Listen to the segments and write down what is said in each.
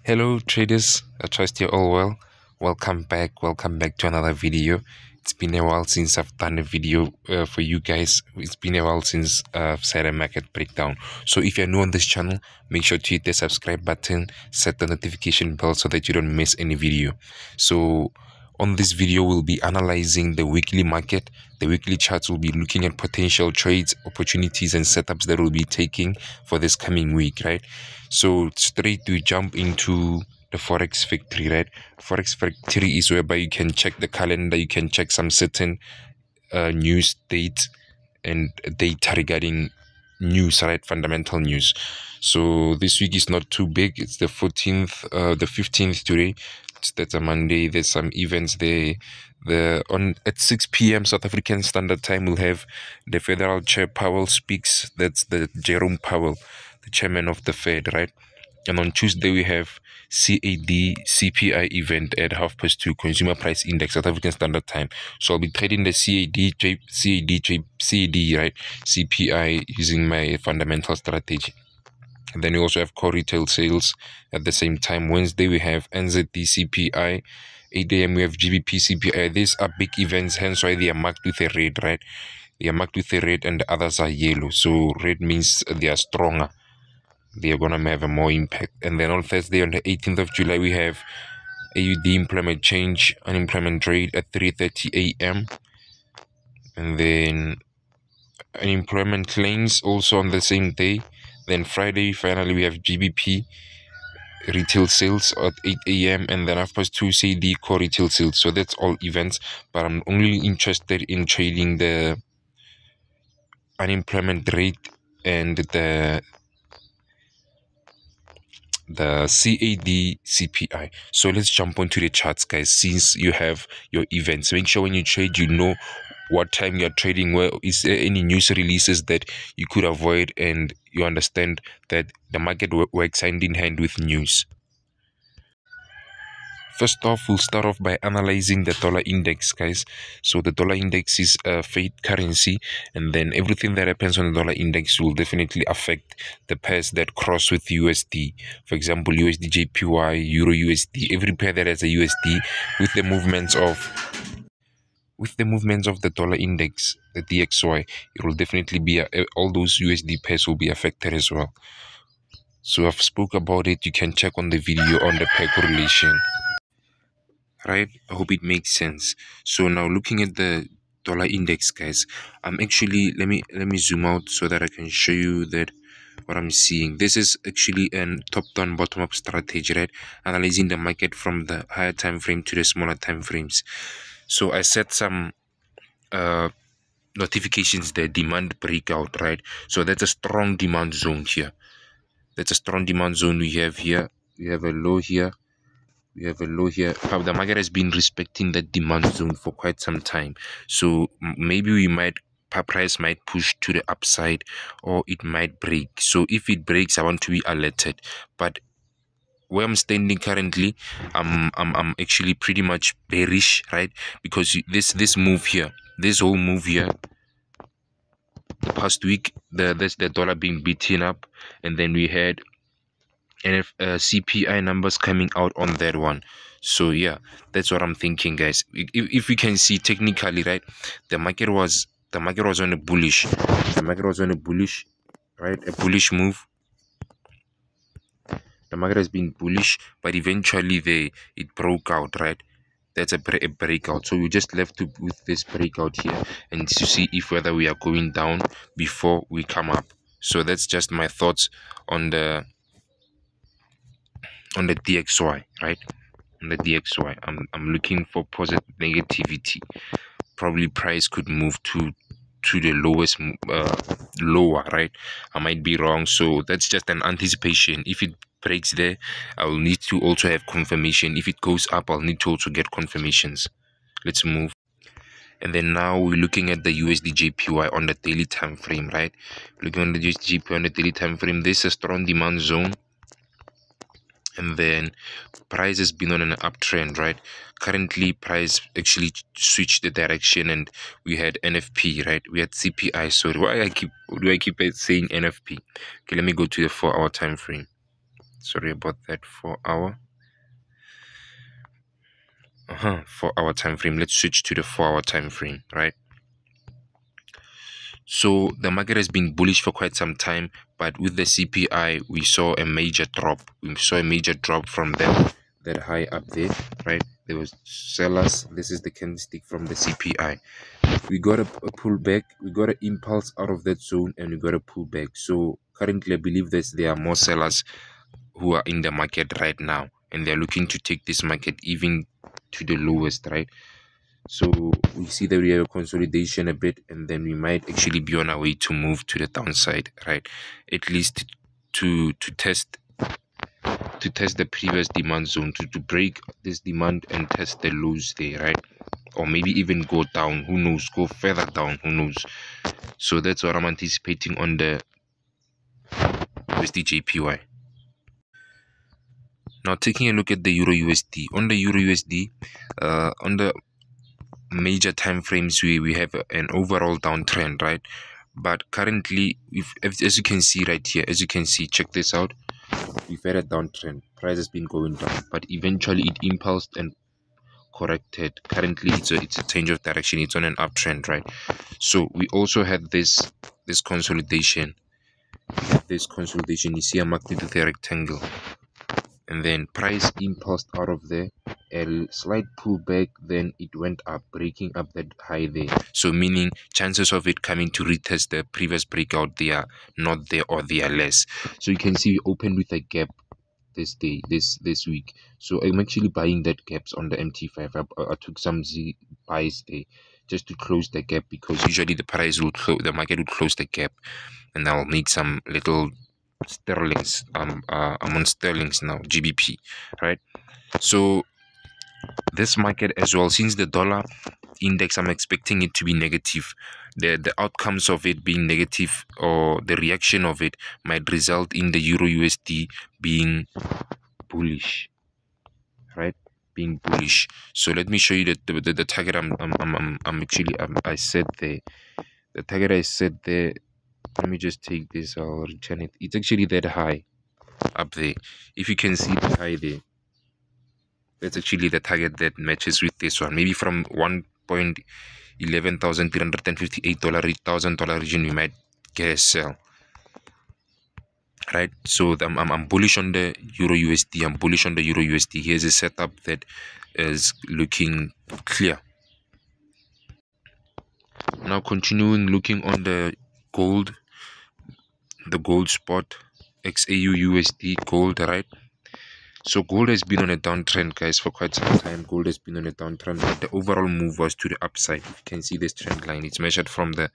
Hello traders, I trust you're all well. Welcome back to another video. It's been a while since I've done a video for you guys. It's been a while since I've said a market breakdown. So if you're new on this channel, make sure to hit the subscribe button, set the notification bell so that you don't miss any video. So on this video, we'll be analyzing the weekly market. The weekly charts will be looking at potential trades, opportunities, and setups that we'll be taking for this coming week, right? So straight to jump into the Forex factory, right? Forex factory is whereby you can check the calendar, you can check some certain news dates and data regarding news, right? Fundamental news. So this week is not too big. It's the 14th, the 15th today. That's a Monday. There's some events there. At 6 p.m. South African Standard Time, we'll have the Federal Chair Powell speaks. That's the Jerome Powell, the chairman of the Fed, right? And on Tuesday we have CAD CPI event at 2:30 Consumer Price Index South African Standard Time. So I'll be trading the CAD right, CPI using my fundamental strategy. And then we also have core retail sales at the same time. Wednesday we have NZD CPI. 8 a.m. we have GBP CPI. These are big events, hence why they are marked with a red, right? They are marked with a red and the others are yellow. So red means they are stronger. They are going to have a more impact. And then on Thursday, on the 18th of July, we have AUD employment change, unemployment rate at 3:30 a.m. And then unemployment claims also on the same day. Then Friday, finally, we have GBP retail sales at 8 a.m. and then 2:30 CAD core retail sales. So that's all events, but I'm only interested in trading the unemployment rate and the CAD CPI. So let's jump onto the charts, guys. Since you have your events, make sure when you trade, you know what time you're trading. Where is there any news releases that you could avoid, and you understand that the market works hand in hand with news. First off, we'll start off by analyzing the dollar index, guys. So the dollar index is a fiat currency, and then everything that happens on the dollar index will definitely affect the pairs that cross with USD. For example, USD JPY, Euro USD, every pair that has a USD with the movements of the dollar index, the DXY, it will definitely be all those USD pairs will be affected as well. So I've spoke about it. You can check on the video on the pair correlation. Right, I hope it makes sense. So now looking at the dollar index, guys, I'm actually let me zoom out so that I can show you that what I'm seeing. This is actually a top-down bottom-up strategy, right? Analyzing the market from the higher time frame to the smaller time frames. So I set some notifications there, demand breakout, right? So that's a strong demand zone here. That's a strong demand zone we have here. We have a low here. We have a low here. The market has been respecting that demand zone for quite some time. So maybe price might push to the upside, or it might break. So if it breaks, I want to be alerted. But where I'm standing currently, I'm actually pretty much bearish, right? Because this move here, this whole move here, the past week, that's the dollar being beaten up, and then we had CPI numbers coming out on that one. So yeah, that's what I'm thinking, guys. If we can see technically, right, the market was on a bullish, right, a bullish move. The market has been bullish, but eventually it broke out, right? That's a breakout. So we just left with this breakout here and to see if whether we are going down before we come up. So that's just my thoughts on the DXY, right? On the DXY, I'm looking for positive negativity. Probably price could move to the lowest, lower, right? I might be wrong, so that's just an anticipation. If it breaks there, I will need to also have confirmation. If it goes up, I'll need to also get confirmations. Let's move. And then now we're looking at the USD JPY on the daily time frame, right? Looking at the USD JPY on the daily time frame, this is a strong demand zone. And then price has been on an uptrend, right? Currently price actually switched the direction, and we had NFP, right? We had CPI. Sorry, why do I keep saying NFP? Okay, let me go to the 4-hour time frame. Sorry about that. 4 hour. 4 hour time frame. Let's switch to the 4 hour time frame, right? So the market has been bullish for quite some time, but with the CPI, we saw a major drop. We saw a major drop from that high up there, right? There was sellers. This is the candlestick from the CPI. We got a pullback. We got an impulse out of that zone, and we got a pullback. So currently, I believe that there are more sellers who are in the market right now, and they're looking to take this market even to the lowest, right? So we see that we have a consolidation a bit, and then we might actually be on our way to move to the downside, right? At least to test the previous demand zone, to break this demand and test the lows there, right? Or maybe even go down, who knows, go further down, who knows. So that's what I'm anticipating on the USD Now taking a look at the EURUSD. On the EURUSD, on the major time frames, we have an overall downtrend, right? But currently, as you can see right here, as you can see, check this out, we've had a downtrend. Price has been going down, but eventually it impulsed and corrected. Currently it's a change of direction. It's on an uptrend, right? So we also had this consolidation. You see a marked with a rectangle, and then price impulsed out of there, a slight pullback, then it went up, breaking up that high there. So meaning chances of it coming to retest the previous breakout, they are not there, or they are less. So you can see we opened with a gap this day, this week. So I'm actually buying that gaps on the MT5. I took some Z buys there just to close the gap, because usually the market would close the gap, and I'll make some little sterlings. I'm on sterlings now, GBP, right? So this market as well, since the dollar index, I'm expecting it to be negative. The outcomes of it being negative, or the reaction of it, might result in the EURUSD being bullish, right? Being bullish. So let me show you the target I set there. The target I set there, let me just take this, I'll return it. It's actually that high up there. If you can see the high there, that's actually the target that matches with this one. Maybe from $1,11,358, $1,000 region, we might get a sell, right? So I'm bullish on the EURUSD. I'm bullish on the EURUSD. Here's a setup that is looking clear. Now continuing looking on the gold spot, XAU USD gold, right? So gold has been on a downtrend, guys, for quite some time. Gold has been on a downtrend, but the overall move was to the upside. You can see this trend line. It's measured from the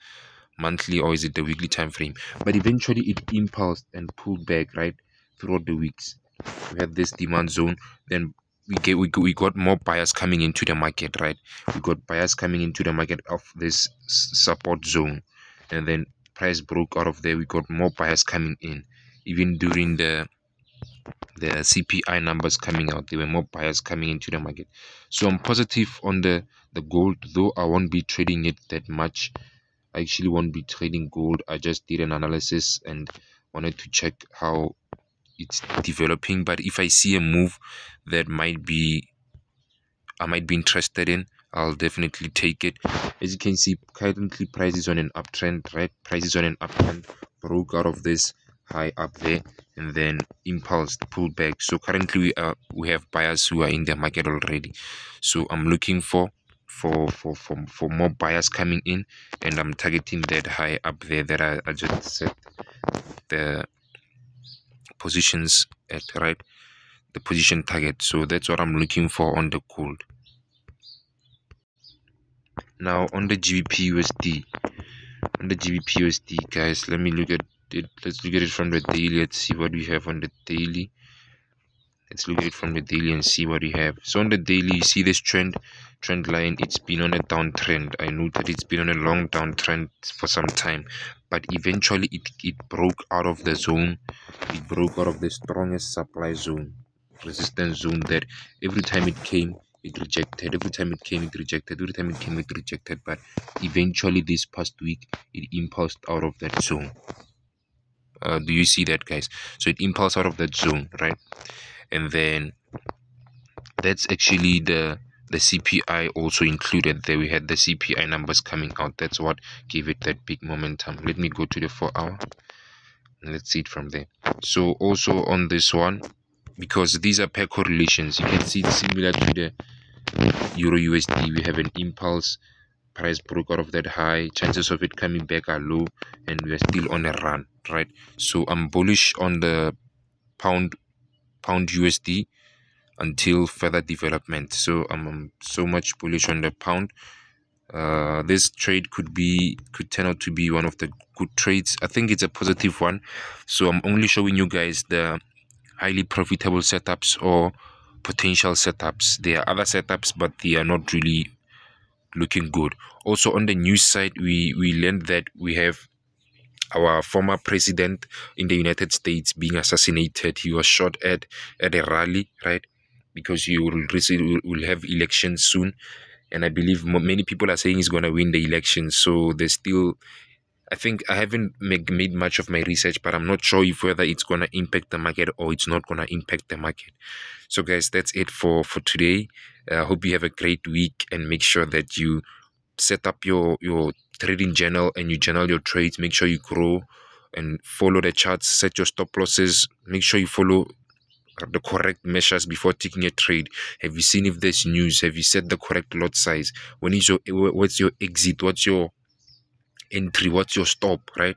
monthly, or is it the weekly time frame? But eventually it impulsed and pulled back, right, throughout the weeks. We had this demand zone, then we got more buyers coming into the market, right? We got buyers coming into the market of this support zone, and then price broke out of there. We got more buyers coming in. Even during the CPI numbers coming out, there were more buyers coming into the market. So I'm positive on the gold, though I won't be trading it that much. I actually won't be trading gold. I just did an analysis and wanted to check how it's developing. But if I see a move that I might be interested in, I'll definitely take it. As you can see, currently price is on an uptrend, right? Price is on an uptrend, broke out of this high up there, and then impulse pull back. So currently we have buyers who are in the market already. So I'm looking for more buyers coming in, and I'm targeting that high up there that I just set the positions at, right? The position target. So that's what I'm looking for on the gold. Now on the GBPUSD, guys, let me look at it. Let's look at it from the daily. Let's see what we have on the daily. Let's look at it from the daily and see what we have. So on the daily, you see this trend line. It's been on a downtrend. I know that it's been on a long downtrend for some time, but eventually it broke out of the zone. It broke out of the strongest supply zone, resistance zone, that every time it came, it rejected. Every time it came, it rejected. Every time it came, it rejected. But eventually this past week, it impulsed out of that zone. Do you see that, guys? So it impulsed out of that zone, right? And then that's actually the CPI also included there. We had the CPI numbers coming out. That's what gave it that big momentum. Let me go to the 4-hour and let's see it from there. So also on this one, because these are pair correlations, you can see it's similar to the Euro USD. We have an impulse, price broke out of that high, chances of it coming back are low, and we are still on a run, right? So I'm bullish on the pound USD until further development. So I'm so much bullish on the pound. This trade could turn out to be one of the good trades. I think it's a positive one. So I'm only showing you guys the highly profitable setups or potential setups. There are other setups, but they are not really looking good. Also on the news side, we learned that we have our former president in the United States being assassinated. He was shot at a rally, right? Because he will have elections soon, and I believe many people are saying he's going to win the election. So there's still, I think I haven't made much of my research, but I'm not sure if whether it's going to impact the market or it's not going to impact the market. So guys, that's it for today. I hope you have a great week, and make sure that you set up your trading journal and you journal your trades. Make sure you grow and follow the charts, set your stop losses, make sure you follow the correct measures before taking a trade. Have you seen if there's news? Have you set the correct lot size? What's your exit? What's your entry? What's your stop, right?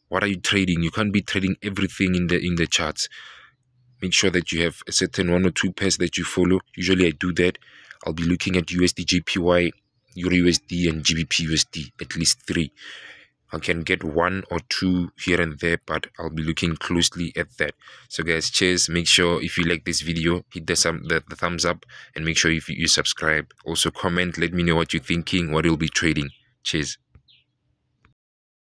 What are you trading? You can't be trading everything in the charts. Make sure that you have a certain 1 or 2 pairs that you follow. Usually I do that. I'll be looking at USD JPY, EURUSD, and GBPUSD, at least 3. I can get 1 or 2 here and there, but I'll be looking closely at that. So guys, cheers. Make sure if you like this video, hit the thumbs up, and make sure if you subscribe. Also comment, let me know what you're thinking, what you'll be trading. Cheers.